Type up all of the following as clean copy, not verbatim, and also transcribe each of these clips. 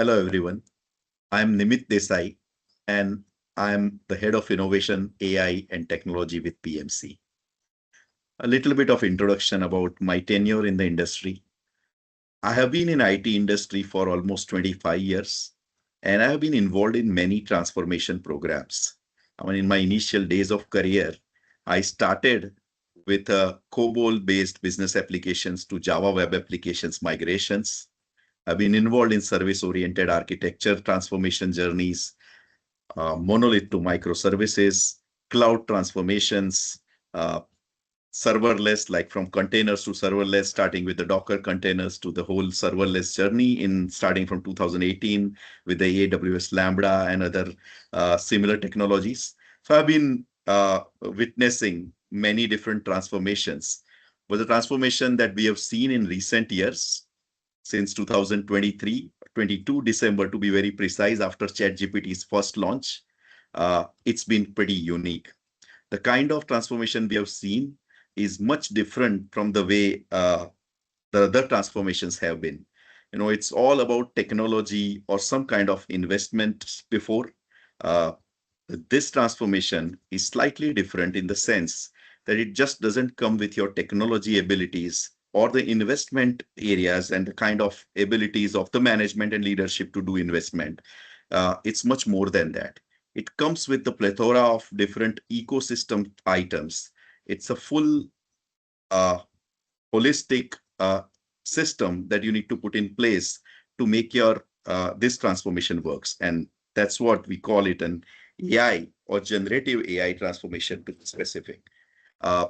Hello, everyone. I'm Nimit Desai, and I'm the head of innovation, AI, and technology with PMC. A little bit of introduction about my tenure in the industry. I have been in IT industry for almost 25 years, and I have been involved in many transformation programs. In my initial days of career, I started with COBOL-based business applications to Java web applications migrations. I've been involved in service-oriented architecture transformation journeys, monolith to microservices, cloud transformations, uh, serverless, like from containers to serverless, starting with the Docker containers to the whole serverless journey in starting from 2018 with the AWS Lambda and other similar technologies. So I've been witnessing many different transformations. But the transformation that we have seen in recent years, since 2023, 22 December to be very precise, after ChatGPT's first launch, it's been pretty unique. The kind of transformation we have seen is much different from the way the other transformations have been. It's all about technology or some kind of investment before. Uh, this transformation is slightly different in the sense that it just doesn't come with your technology abilities or the investment areas and the kind of abilities of the management and leadership to do investment. It's much more than that. It comes with the plethora of different ecosystem items. It's a full uh, holistic system that you need to put in place to make your this transformation works. And that's what we call it an AI or generative AI transformation to be specific. Uh,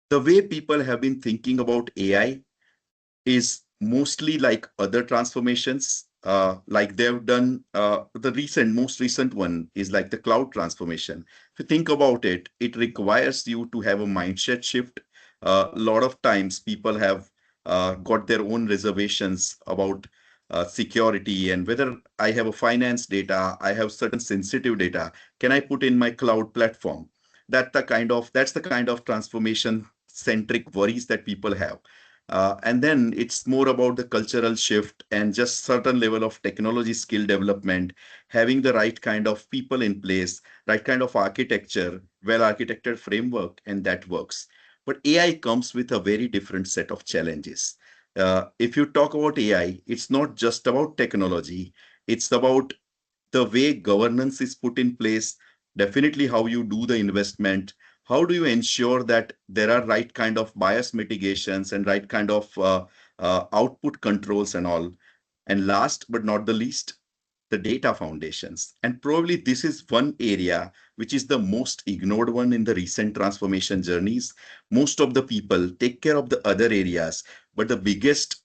the way people have been thinking about AI is mostly like other transformations. Like they've done the most recent one is like the cloud transformation. If you think about it, it requires you to have a mindset shift. A lot of times people have got their own reservations about security and whether I have a finance data, I have certain sensitive data, can I put in my cloud platform? That's the kind of transformation centric worries that people have. And then it's more about the cultural shift and just certain level of technology skill development, having the right kind of people in place, right kind of architecture, well architected framework, and that works. But AI comes with a very different set of challenges. If you talk about AI, it's not just about technology, it's about the way governance is put in place, definitely how you do the investment, how do you ensure that there are right kind of bias mitigations and right kind of output controls and all. And last but not the least, the data foundations. And probably this is one area which is the most ignored one in the recent transformation journeys. Most of the people take care of the other areas, but the biggest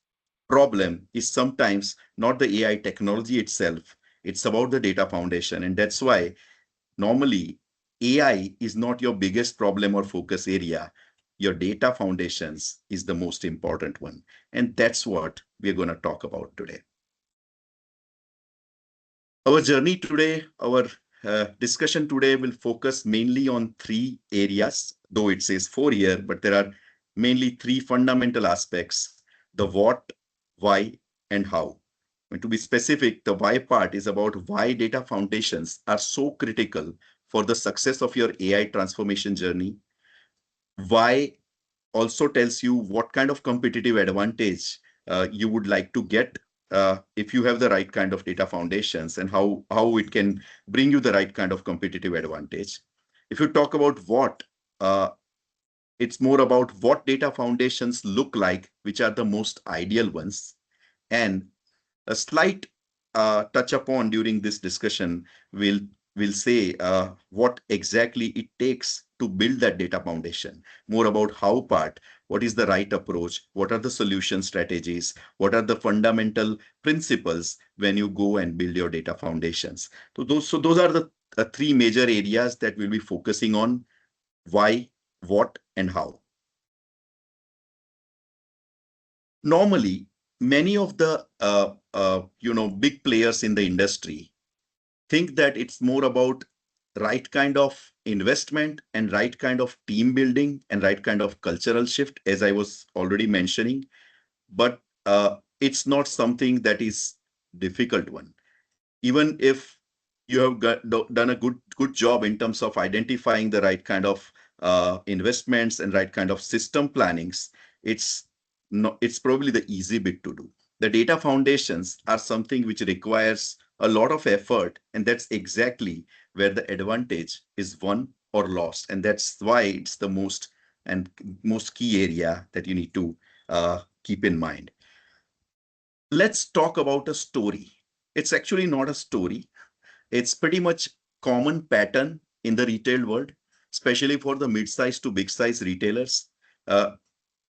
problem is sometimes not the AI technology itself. It's about the data foundation. And that's why normally AI is not your biggest problem or focus area. Your data foundations is the most important one. And that's what we're going to talk about today. Our journey today, our discussion today will focus mainly on three areas, though it says four here, but there are mainly three fundamental aspects: the what, why, and how. And to be specific, the why part is about why data foundations are so critical for the success of your AI transformation journey. Why also tells you what kind of competitive advantage you would like to get if you have the right kind of data foundations, and how it can bring you the right kind of competitive advantage. If you talk about what, uh, it's more about what data foundations look like, which are the most ideal ones. And a slight touch upon during this discussion will say what exactly it takes to build that data foundation, more about how part, what is the right approach, what are the solution strategies, what are the fundamental principles when you go and build your data foundations. So those are the three major areas that we'll be focusing on: why, what, and how. Normally, many of the big players in the industry think that it's more about right kind of investment and right kind of team building and right kind of cultural shift, as I was already mentioning. But it's not something that is difficult one. Even if you have done a good job in terms of identifying the right kind of investments and right kind of system plannings, it's it's probably the easy bit to do. The data foundations are something which requires a lot of effort, and that's exactly where the advantage is won or lost, and that's why it's the most key area that you need to keep in mind. Let's talk about a story. It's actually not a story. It's pretty much common pattern in the retail world, especially for the mid-size to big-size retailers. Uh,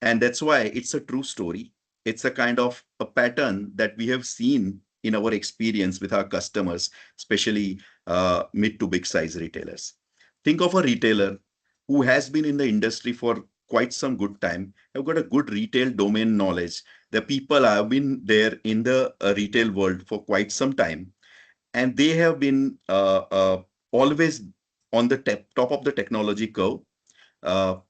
and that's why it's a true story. It's a kind of a pattern that we have seen in our experience with our customers, especially mid to big-size retailers. Think of a retailer who has been in the industry for quite some good time, have got a good retail domain knowledge. The people have been there in the retail world for quite some time, and they have been always on the top of the technology curve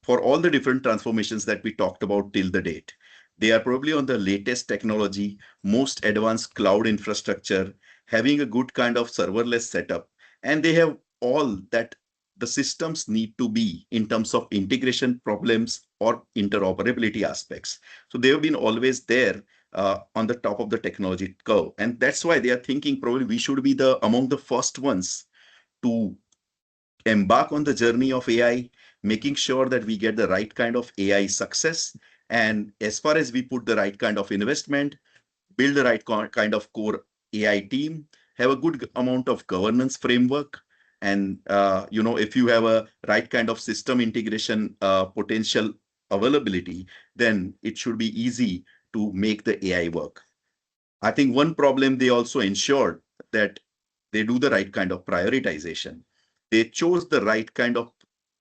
for all the different transformations that we talked about till the date. They are probably on the latest technology, most advanced cloud infrastructure, having a good kind of serverless setup, and they have all that the systems need to be in terms of integration problems or interoperability aspects. So they have been always there on the top of the technology curve, and that's why they are thinking probably we should be the among the first ones to embark on the journey of AI, making sure that we get the right kind of AI success. And as far as we put the right kind of investment, build the right kind of core AI team, have a good amount of governance framework. And, if you have a right kind of system integration potential availability, then it should be easy to make the AI work. I think one problem they also ensured that they do the right kind of prioritization. They chose the right kind of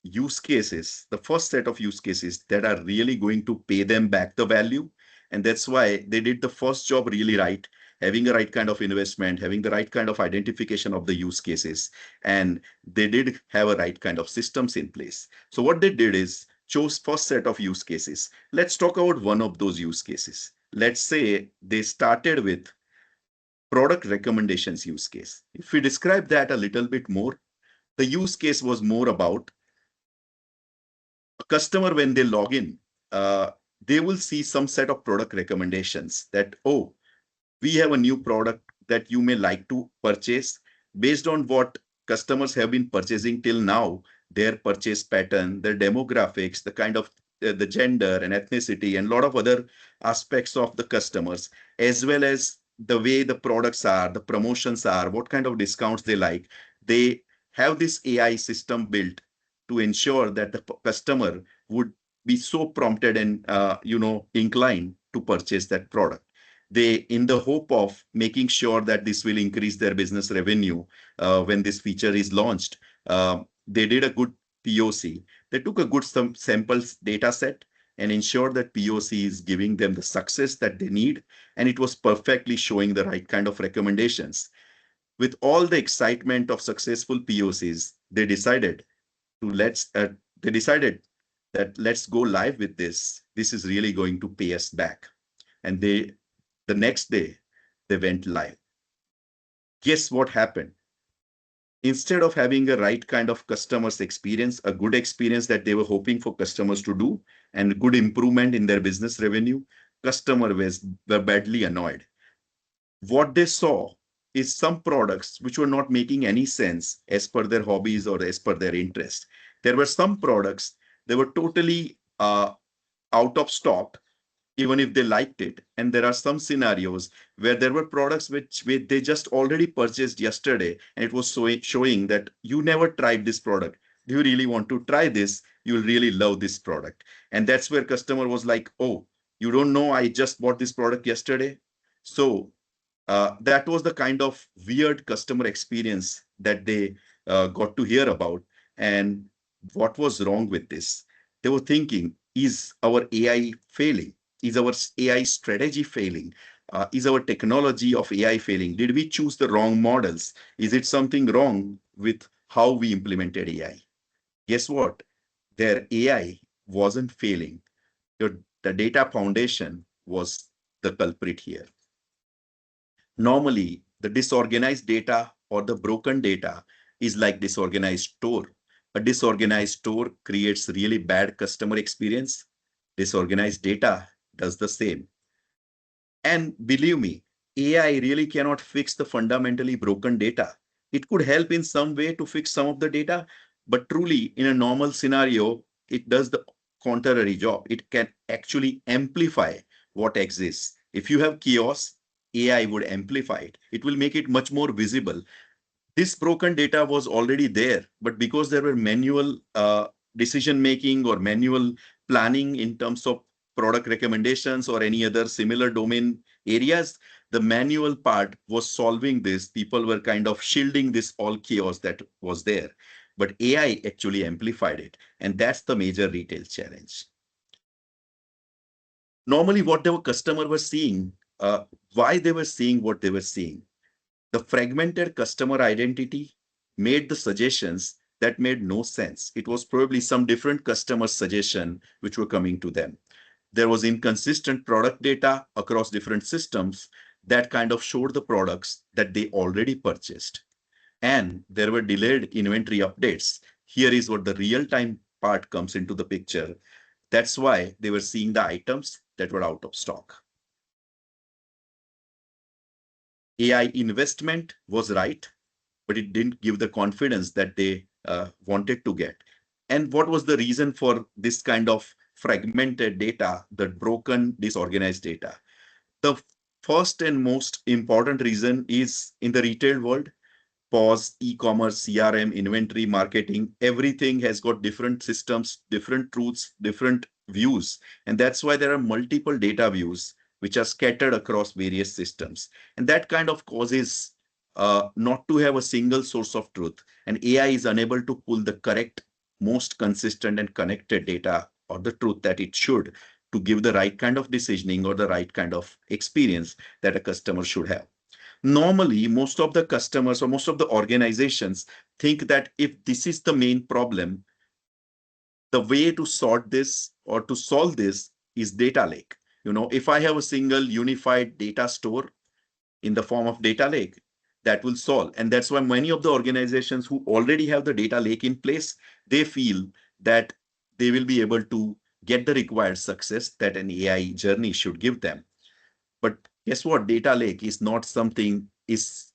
use cases, the first set of use cases that are really going to pay them back the value. And that's why they did the first job really right, having the right kind of investment, having the right kind of identification of the use cases. And they did have a right kind of systems in place. So what they did is chose first set of use cases. Let's talk about one of those use cases. Let's say they started with product recommendations use case. If we describe that a little bit more, the use case was more about a customer when they log in, they will see some set of product recommendations that, oh, we have a new product that you may like to purchase based on what customers have been purchasing till now, their purchase pattern, their demographics, the kind of the gender and ethnicity and a lot of other aspects of the customers, as well as the way the products are, the promotions are, what kind of discounts they like. They have this AI system built to ensure that the customer would be so prompted and inclined to purchase that product. They, in the hope of making sure that this will increase their business revenue when this feature is launched, they did a good POC. They took a good samples data set and ensured that POC is giving them the success that they need, and it was perfectly showing the right kind of recommendations. With all the excitement of successful POCs, they decided that let's go live with this. This is really going to pay us back. And the next day, they went live. Guess what happened? Instead of having a right kind of customers experience, a good experience that they were hoping for customers to do, and good improvement in their business revenue, customers were badly annoyed. What they saw is some products which were not making any sense as per their hobbies or as per their interest. There were some products that were totally out of stock, even if they liked it. And there are some scenarios where there were products which they just already purchased yesterday, and it was showing that you never tried this product. Do you really want to try this? You'll really love this product. And that's where customer was like, oh, you don't know I just bought this product yesterday? So that was the kind of weird customer experience that they got to hear about. And what was wrong with this? They were thinking, is our AI failing? Is our AI strategy failing? Is our technology of AI failing? Did we choose the wrong models? Is it something wrong with how we implemented AI? Guess what? Their AI wasn't failing. The data foundation was the culprit here. Normally, the disorganized data or the broken data is like disorganized store. A disorganized store creates really bad customer experience. Disorganized data does the same. And believe me, AI really cannot fix the fundamentally broken data. It could help in some way to fix some of the data, but truly, in a normal scenario, it does the contrary job. It can actually amplify what exists. If you have chaos, AI would amplify it. It will make it much more visible. This broken data was already there, but because there were manual decision making or manual planning in terms of product recommendations or any other similar domain areas, the manual part was solving this. People were kind of shielding this all chaos that was there. But AI actually amplified it. And that's the major retail challenge. Normally, what the customer was seeing, why they were seeing what they were seeing. The fragmented customer identity made the suggestions that made no sense. It was probably some different customer suggestion which were coming to them. There was inconsistent product data across different systems that kind of showed the products that they already purchased. And there were delayed inventory updates. Here is what the real-time part comes into the picture. That's why they were seeing the items that were out of stock. AI investment was right, but it didn't give the confidence that they wanted to get. And what was the reason for this kind of fragmented data, the broken, disorganized data? The first and most important reason is in the retail world, POS, e-commerce, CRM, inventory, marketing, everything has got different systems, different truths, different views. And that's why there are multiple data views which are scattered across various systems. And that kind of causes not to have a single source of truth. And AI is unable to pull the correct, most consistent and connected data or the truth that it should to give the right kind of decisioning or the right kind of experience that a customer should have. Normally, most of the customers or most of the organizations think that if this is the main problem, the way to sort this or to solve this is data lake. If I have a single unified data store in the form of data lake, that will solve. And that's why many of the organizations who already have the data lake in place, they feel that they will be able to get the required success that an AI journey should give them. But guess what? Data lake is not something is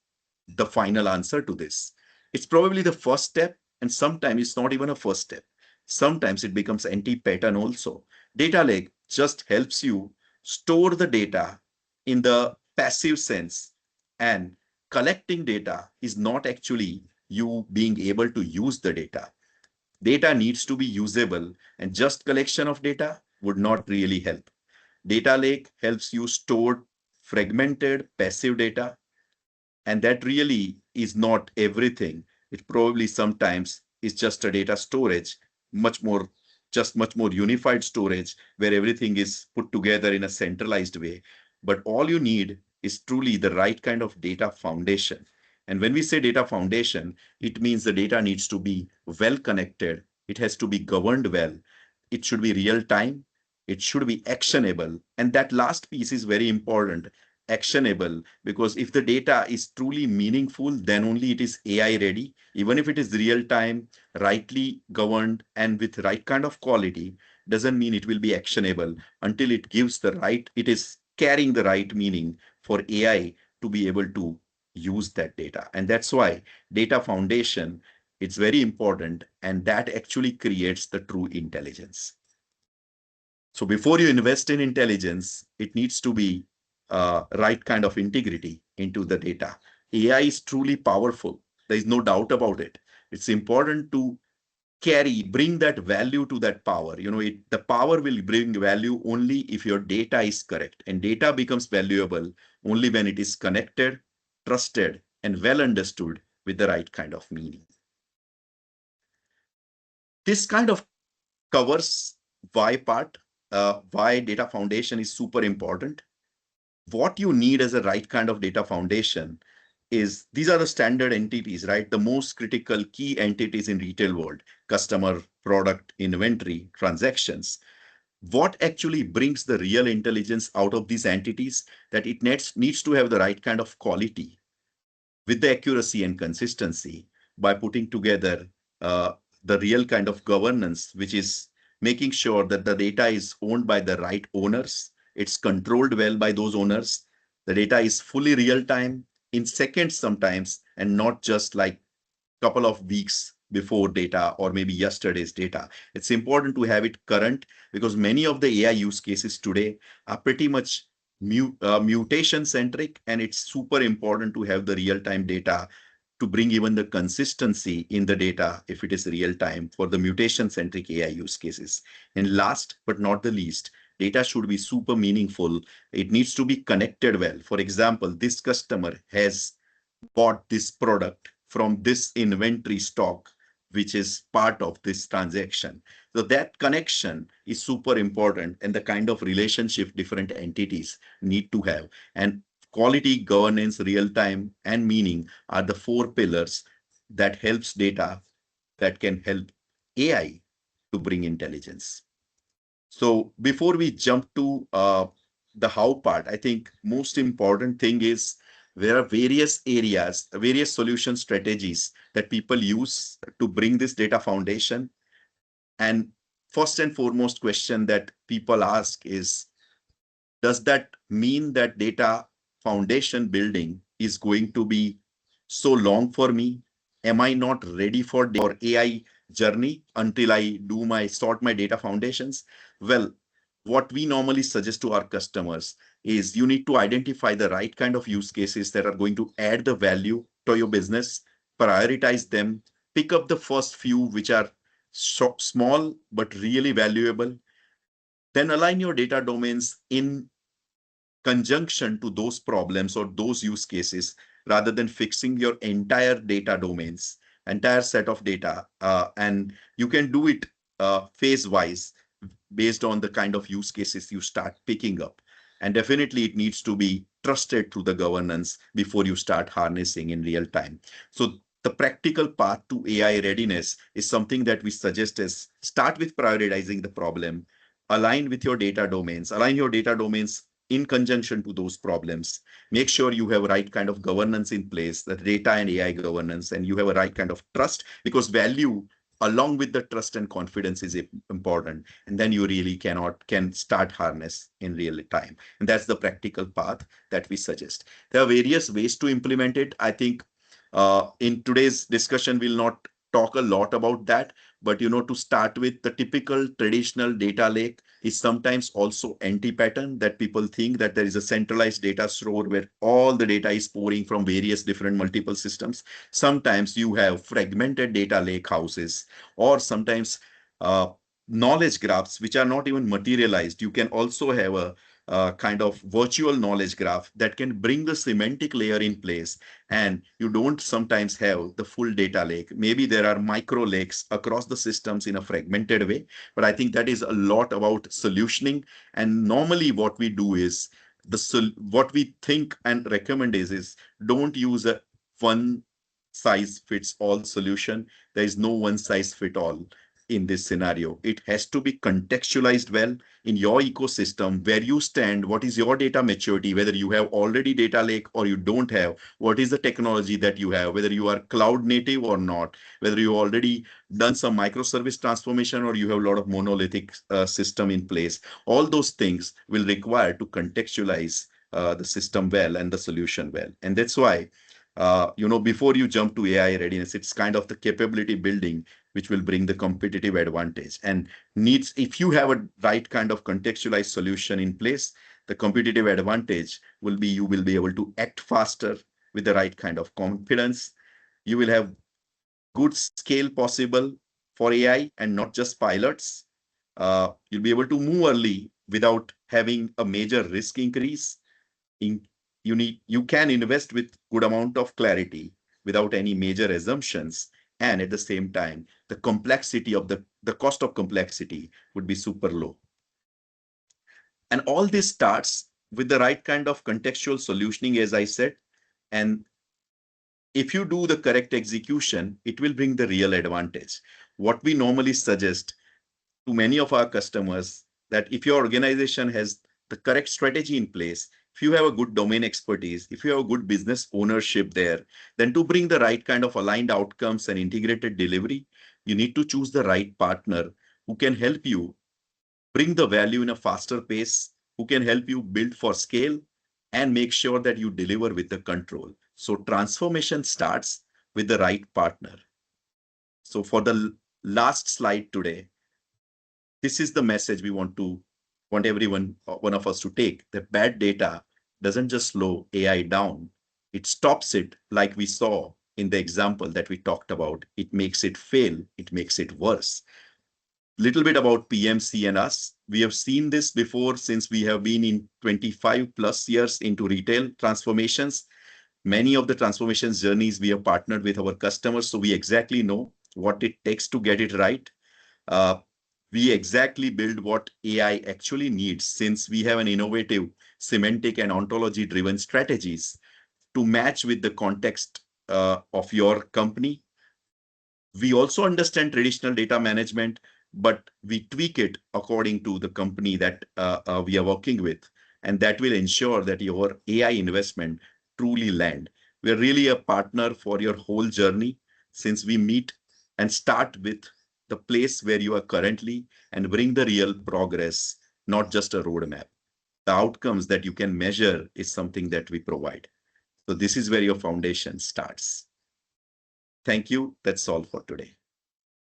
the final answer to this. It's probably the first step, and sometimes it's not even a first step. Sometimes it becomes anti-pattern also. Data lake just helps you store the data in the passive sense, and collecting data is not actually you being able to use the data. Data needs to be usable, and just collection of data would not really help. Data lake helps you store fragmented passive data, and that really is not everything. It probably sometimes is just a data storage, much more, just much more unified storage where everything is put together in a centralized way. But all you need is truly the right kind of data foundation. And when we say data foundation, it means the data needs to be well connected. It has to be governed well. It should be real time. It should be actionable. And that last piece is very important, actionable, because if the data is truly meaningful, then only it is AI ready. Even if it is real time, rightly governed, and with right kind of quality, doesn't mean it will be actionable until it gives the right, it is carrying the right meaning for AI to be able to use that data. And that's why data foundation, it's very important, and that actually creates the true intelligence. So before you invest in intelligence, it needs to be right kind of integrity into the data. AI is truly powerful. There is no doubt about it. It's important to bring that value to that power. The power will bring value only if your data is correct. And data becomes valuable only when it is connected, trusted, and well understood with the right kind of meaning. This kind of covers why part, why data foundation is super important. What you need as a right kind of data foundation is these are the standard entities, right? The most critical key entities in retail world: customer, product, inventory, transactions. what actually brings the real intelligence out of these entities, that it needs to have the right kind of quality with the accuracy and consistency by putting together uh, the real kind of governance, which is making sure that the data is owned by the right owners, it's controlled well by those owners, the data is fully real time in seconds sometimes, and not just like couple of weeks before data or maybe yesterday's data. It's important to have it current because many of the AI use cases today are pretty much mutation centric, and it's super important to have the real time data to bring even the consistency in the data if it is real time for the mutation centric AI use cases. And last but not the least, data should be super meaningful. It needs to be connected well. For example, this customer has bought this product from this inventory stock, which is part of this transaction. So that connection is super important, and the kind of relationship different entities need to have. And quality, governance, real time, and meaning are the four pillars that helps data that can help AI to bring intelligence. So before we jump to the how part, I think most important thing is there are various areas, various solution strategies that people use to bring this data foundation. And first and foremost question that people ask is, does that mean that data foundation building is going to be so long for me? Am I not ready for AI journey until I do my sort my data foundations? Well, what we normally suggest to our customers is you need to identify the right kind of use cases that are going to add the value to your business, prioritize them, pick up the first few which are small but really valuable, then align your data domains in conjunction to those problems or those use cases rather than fixing your entire data domains, entire set of data. And you can do it phase wise based on the kind of use cases you start picking up. And definitely it needs to be trusted through the governance before you start harnessing in real time. So the practical path to AI readiness is something that we suggest is start with prioritizing the problem, align with your data domains, align your data domains in conjunction to those problems. Make sure you have right kind of governance in place, the data and AI governance, and you have a right kind of trust, because value along with the trust and confidence is important. And then you really can start harness in real time. And that's the practical path that we suggest. There are various ways to implement it. I think in today's discussion, we'll not talk a lot about that, but to start with, the typical traditional data lake is sometimes also anti-pattern, that people think that there is a centralized data store where all the data is pouring from various different multiple systems. Sometimes you have fragmented data lake houses, or sometimes uh, knowledge graphs which are not even materialized. You can also have a kind of virtual knowledge graph that can bring the semantic layer in place, and you don't sometimes have the full data lake. Maybe there are micro lakes across the systems in a fragmented way, but I think that is a lot about solutioning. And normally what we do is what we think and recommend is don't use a one size fits all solution. There is no one size fit all in this scenario. It has to be contextualized well in your ecosystem, where you stand, what is your data maturity, whether you have already data lake or you don't have, what is the technology that you have, whether you are cloud native or not, whether you already done some microservice transformation or you have a lot of monolithic system in place. All those things will require to contextualize the system well and the solution well. And that's why before you jump to AI readiness, it's kind of the capability building which will bring the competitive advantage. And needs, if you have a right kind of contextualized solution in place, the competitive advantage will be you will be able to act faster with the right kind of confidence. You will have good scale possible for AI and not just pilots. You'll be able to move early without having a major risk increase. In, you can invest with good amount of clarity without any major assumptions, and at the same time the complexity of the cost of complexity would be super low. And all this starts with the right kind of contextual solutioning, as I said. And if you do the correct execution, it will bring the real advantage. What we normally suggest to many of our customers that if your organization has the correct strategy in place, if you have a good domain expertise, if you have a good business ownership there, then to bring the right kind of aligned outcomes and integrated delivery, you need to choose the right partner who can help you bring the value in a faster pace, who can help you build for scale and make sure that you deliver with the control. So transformation starts with the right partner. So for the last slide today, this is the message we want everyone, one of us to take. That bad data doesn't just slow AI down, it stops it, like we saw in the example that we talked about. It makes it fail, it makes it worse. Little bit about PMC and us. We have seen this before since we have been in 25 plus years into retail transformations. Many of the transformations journeys we have partnered with our customers, so we exactly know what it takes to get it right. Uh, we exactly build what AI actually needs, since we have an innovative semantic and ontology driven strategies to match with the context of your company. We also understand traditional data management, but we tweak it according to the company that we are working with. And that will ensure that your AI investment truly land. We're really a partner for your whole journey, since we meet and start with the place where you are currently and bring the real progress, not just a roadmap. The outcomes that you can measure is something that we provide. So this is where your foundation starts. Thank you. That's all for today.